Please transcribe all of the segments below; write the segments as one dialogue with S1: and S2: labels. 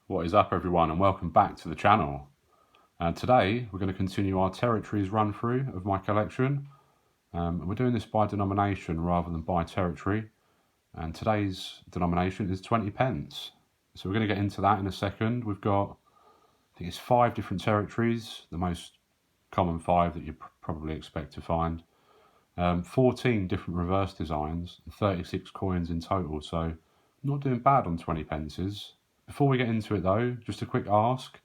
S1: What is up, everyone, and welcome back to the channel. Today we're going to continue our territories run through of my collection. We're doing this by denomination rather than by territory, and today's denomination is 20 pence. So we're going to get into that in a second. We've got, I think it's 5 different territories, the most common 5 that you probably expect to find. 14 different reverse designs, and 36 coins in total, so not doing bad on 20 pences. Before we get into it though, just a quick ask.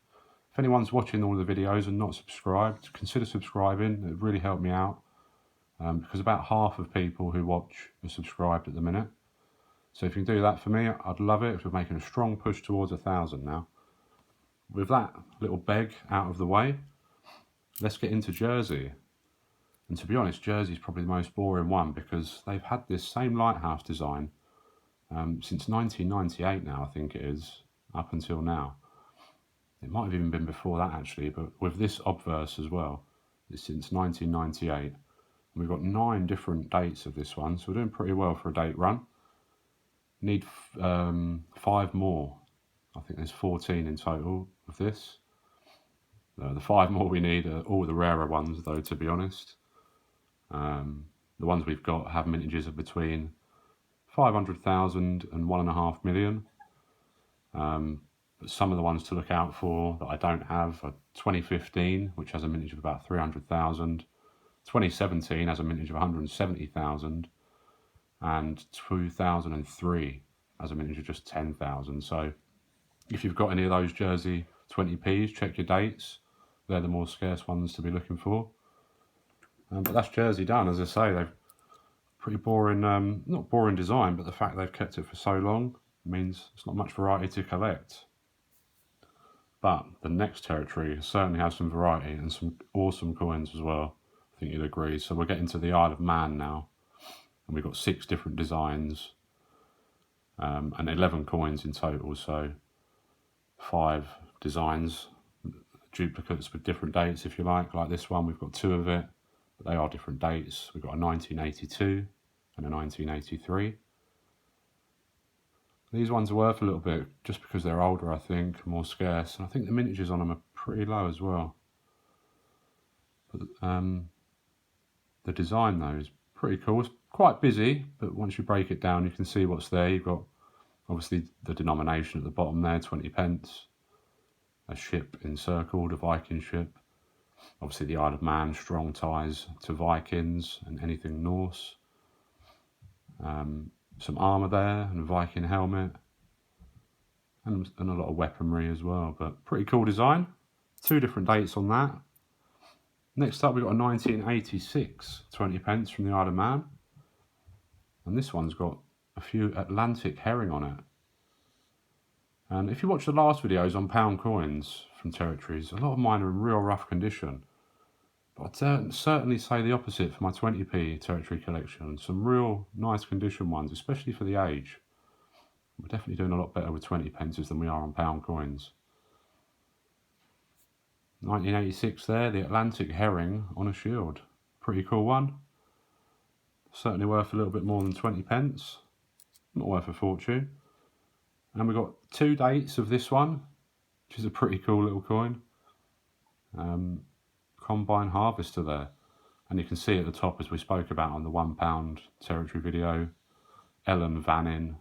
S1: If anyone's watching all the videos and not subscribed, consider subscribing. It would really help me out, because about half of people who watch are subscribed at the minute. So if you can do that for me, I'd love it, because we're making a strong push towards 1,000 now. With that little beg out of the way, let's get into Jersey. And to be honest, Jersey's probably the most boring one, because they've had this same lighthouse design since 1998 now, I think it is, up until now. It might have even been before that actually, but with this obverse as well, it's since 1998. And we've got 9 different dates of this one, so we're doing pretty well for a date run. Need 5 more. I think there's 14 in total of this. The 5 more we need are all the rarer ones though, to be honest. The ones we've got have mintages of between 500,000 and 1.5 million. But some of the ones to look out for that I don't have are 2015, which has a mintage of about 300,000. 2017 has a mintage of 170,000. And 2003 has a mintage of just 10,000. So if you've got any of those Jersey 20p's, check your dates. They're the more scarce ones to be looking for. But that's Jersey done. As I say, they've pretty boring, not boring design, but the fact they've kept it for so long means it's not much variety to collect. But the next territory certainly has some variety and some awesome coins as well. I think you'd agree. So we're getting to the Isle of Man now, and we've got 6 different designs and 11 coins in total. So 5 designs, duplicates with different dates, if you like this one. We've got 2 of it, but they are different dates. We've got a 1982 and a 1983. These ones are worth a little bit just because they're older, I think, more scarce, and I think the mintages on them are pretty low as well. But the design though is pretty cool. It's quite busy, but once you break it down, you can see what's there. You've got obviously the denomination at the bottom there, 20 pence, a ship encircled, a Viking ship. Obviously the Isle of Man, strong ties to Vikings and anything Norse. Some armour there and a Viking helmet, and a lot of weaponry as well, but pretty cool design. 2 different dates on that. Next up we've got a 1986 20 pence from the Isle of Man, and this one's got a few Atlantic herring on it. And if you watch the last videos on pound coins from territories, a lot of mine are in real rough condition. But I'd certainly say the opposite for my 20p territory collection. Some real nice condition ones, especially for the age. We're definitely doing a lot better with 20 pences than we are on pound coins. 1986 there, the Atlantic herring on a shield. Pretty cool one. Certainly worth a little bit more than 20 pence. Not worth a fortune. And we've got 2 dates of this one, which is a pretty cool little coin. Combine harvester there, and you can see at the top, as we spoke about on the £1 territory video, Ellen Vannin,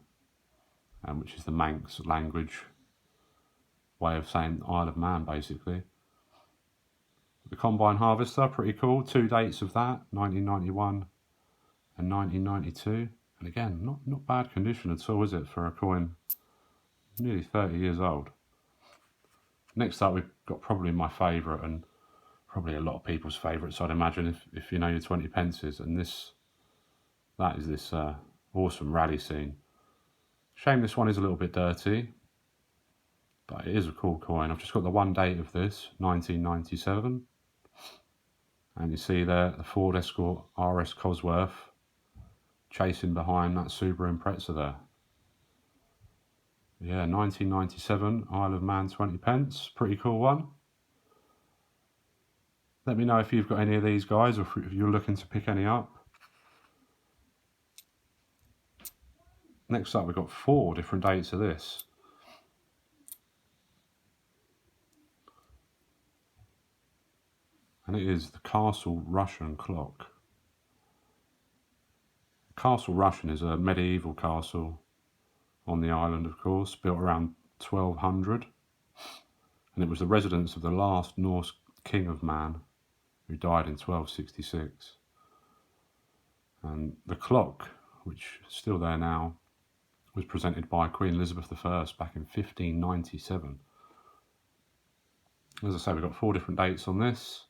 S1: which is the Manx language way of saying Isle of Man basically. The combine harvester, pretty cool. 2 dates of that, 1991 and 1992, and again not bad condition at all, is it, for a coin nearly 30 years old. Next up we've got probably my favourite, and probably a lot of people's favourites, I'd imagine, if you know your 20 pences, and that is this awesome rally scene. Shame this one is a little bit dirty, but it is a cool coin. I've just got the 1 date of this, 1997, and you see there the Ford Escort RS Cosworth chasing behind that Subaru Impreza there. Yeah, 1997 Isle of Man 20 pence, pretty cool one. Let me know if you've got any of these guys, or if you're looking to pick any up. Next up we've got 4 different dates of this. and it is the Castle Russian clock. Castle Russian is a medieval castle on the island, of course, built around 1200, and it was the residence of the last Norse king of Man, who died in 1266. And the clock, which is still there now, was presented by Queen Elizabeth I back in 1597. As I say, we've got 4 different dates on this: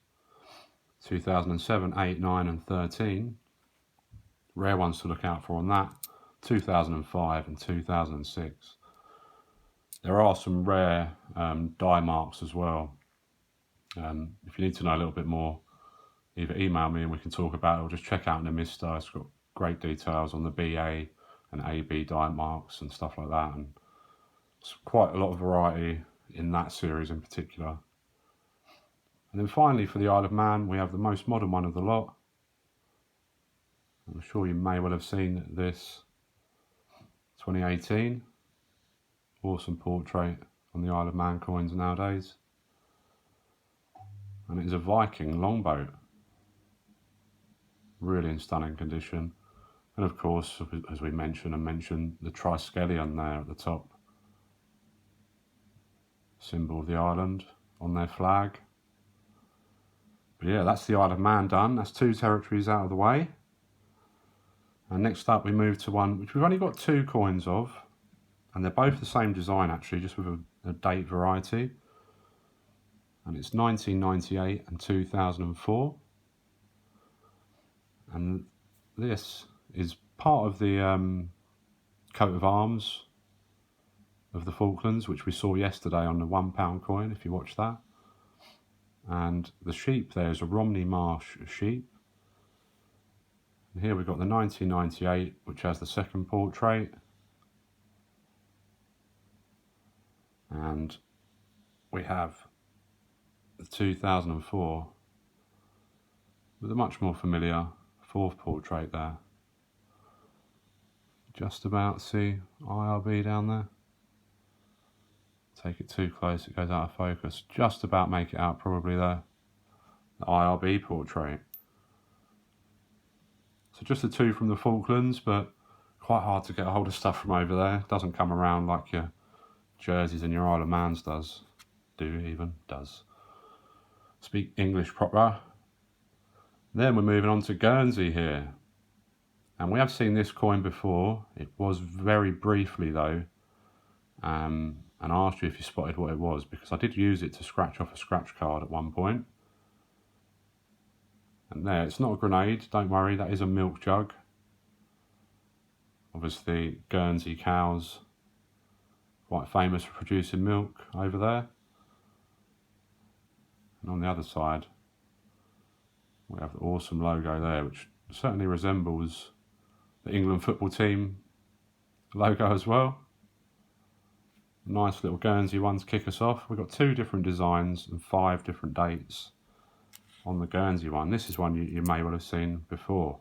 S1: 2007, 8, 9 and 13. Rare ones to look out for on that: 2005 and 2006. There are some rare die marks as well. If you need to know a little bit more, either email me and we can talk about it, or just check out Nemista. It's got great details on the BA and AB die marks and stuff like that, and it's quite a lot of variety in that series in particular. And then finally, for the Isle of Man, we have the most modern one of the lot. I'm sure you may well have seen this. 2018. Awesome portrait on the Isle of Man coins nowadays. And it is a Viking longboat. Really in stunning condition. And of course, as we mentioned, the triskelion there at the top. Symbol of the island on their flag. But yeah, that's the Isle of Man done. That's 2 territories out of the way. And next up we move to one which we've only got 2 coins of, and they're both the same design actually, just with a date variety. And it's 1998 and 2004. And this is part of the coat of arms of the Falklands, which we saw yesterday on the £1 coin, if you watched that. And the sheep there is a Romney Marsh sheep. And here we've got the 1998, which has the second portrait. And we have the 2004 with a much more familiar 4th portrait there. Just about see IRB down there. Take it too close, it goes out of focus. Just about make it out probably there. The IRB portrait. So just the 2 from the Falklands, but quite hard to get a hold of stuff from over there. It doesn't come around like your jerseys and your Isle of Mans does. Does. Speak English proper. Then we're moving on to Guernsey here. And we have seen this coin before. It was very briefly though. And I asked you if you spotted what it was, because I did use it to scratch off a scratch card at one point. And there, it's not a grenade, don't worry, that is a milk jug. Obviously, Guernsey cows, quite famous for producing milk over there. And on the other side, we have the awesome logo there, which certainly resembles the England football team logo as well. Nice little Guernsey one to kick us off. We've got 2 different designs and 5 different dates on the Guernsey one. This is one you may well have seen before,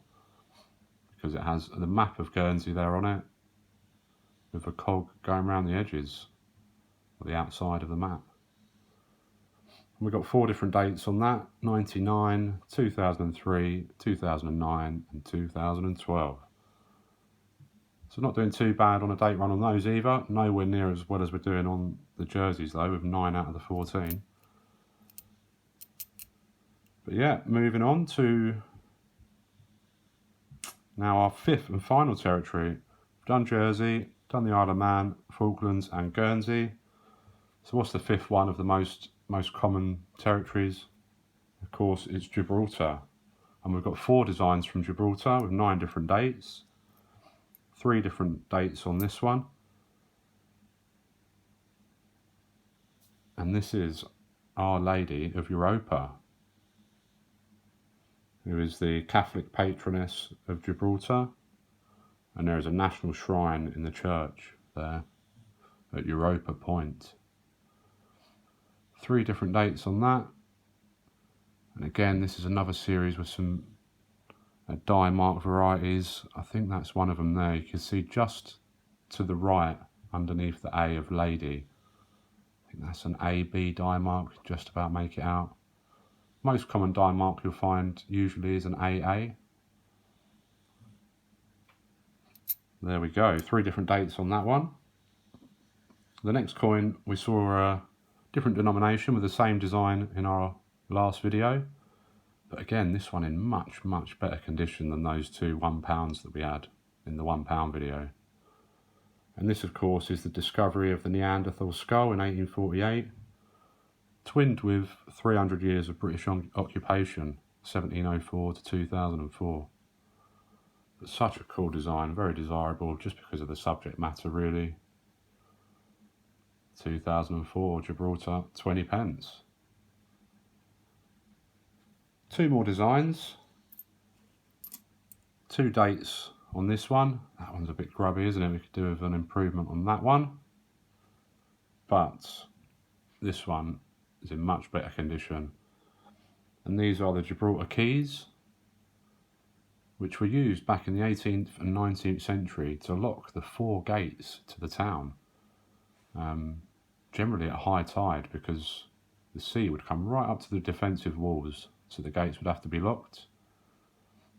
S1: because it has the map of Guernsey there on it, with a cog going around the edges, or the outside of the map. And we've got 4 different dates on that: 99, 2003, 2009 and 2012. So not doing too bad on a date run on those either. Nowhere near as well as we're doing on the jerseys though, with 9 out of the 14. But yeah, moving on to now our 5th and final territory. We've done Jersey, done the Isle of Man, Falklands and Guernsey. So what's the 5th one of the most common territories? Of course, it's Gibraltar. And we've got 4 designs from Gibraltar with 9 different dates. 3 different dates on this one. And this is Our Lady of Europa, who is the Catholic patroness of Gibraltar. And there is a national shrine in the church there at Europa Point. 3 different dates on that. And again, this is another series with some die mark varieties. I think that's one of them there. You can see just to the right underneath the A of Lady. I think that's an AB die mark, just about make it out. Most common die mark you'll find usually is an AA. There we go, 3 different dates on that one. The next coin, we saw a different denomination with the same design in our last video. But again, this one in much, much better condition than those 2 £1 that we had in the £1 video. And this, of course, is the discovery of the Neanderthal skull in 1848, twinned with 300 years of British occupation, 1704 to 2004. But such a cool design, very desirable, just because of the subject matter, really. 2004, Gibraltar, 20 pence. 2 more designs. 2 dates on this one. That one's a bit grubby, isn't it? We could do with an improvement on that one. But this one is in much better condition. And these are the Gibraltar keys, which were used back in the 18th and 19th century to lock the 4 gates to the town. Generally at high tide, because the sea would come right up to the defensive walls, so the gates would have to be locked.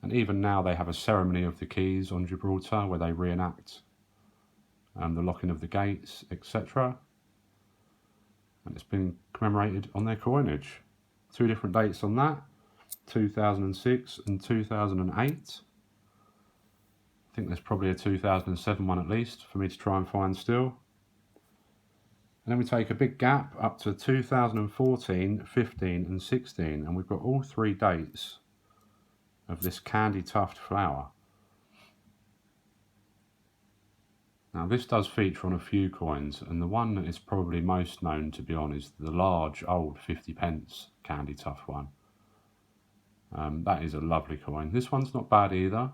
S1: And even now they have a ceremony of the keys on Gibraltar where they reenact the locking of the gates, etc. And it's been commemorated on their coinage. 2 different dates on that, 2006 and 2008. I think there's probably a 2007 one at least for me to try and find still. And then we take a big gap up to 2014, 15 and 16, and we've got all 3 dates of this candy tuft flower. Now this does feature on a few coins, and the one that is probably most known, to be honest, the large old 50 pence candy tuft one. That is a lovely coin. This one's not bad either.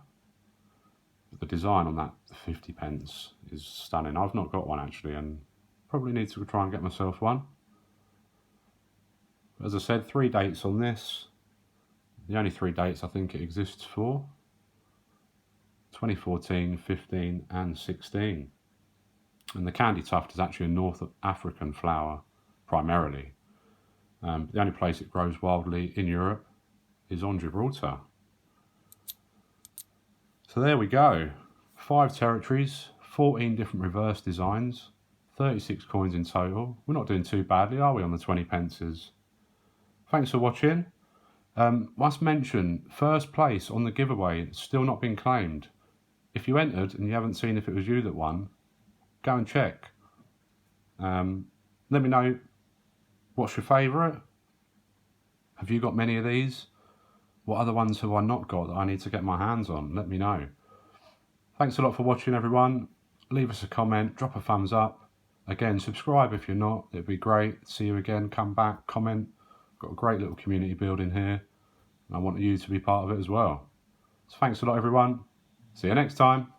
S1: But the design on that 50 pence is stunning. I've not got one actually, and probably need to try and get myself one. But as I said, 3 dates on this. The only 3 dates I think it exists for. 2014, 15 and 16. And the candy tuft is actually a North African flower primarily. The only place it grows wildly in Europe is on Gibraltar. So there we go. 5 territories, 14 different reverse designs, 36 coins in total. We're not doing too badly, are we, on the 20 pences? Thanks for watching. Must mention, first place on the giveaway, it's still not been claimed. If you entered and you haven't seen if it was you that won, go and check. Let me know, what's your favourite? Have you got many of these? What other ones have I not got that I need to get my hands on? Let me know. Thanks a lot for watching, everyone. Leave us a comment, drop a thumbs up. Again, subscribe if you're not, it'd be great. See you again, come back, comment. Got a great little community building here. I want you to be part of it as well. So thanks a lot, everyone. See you next time.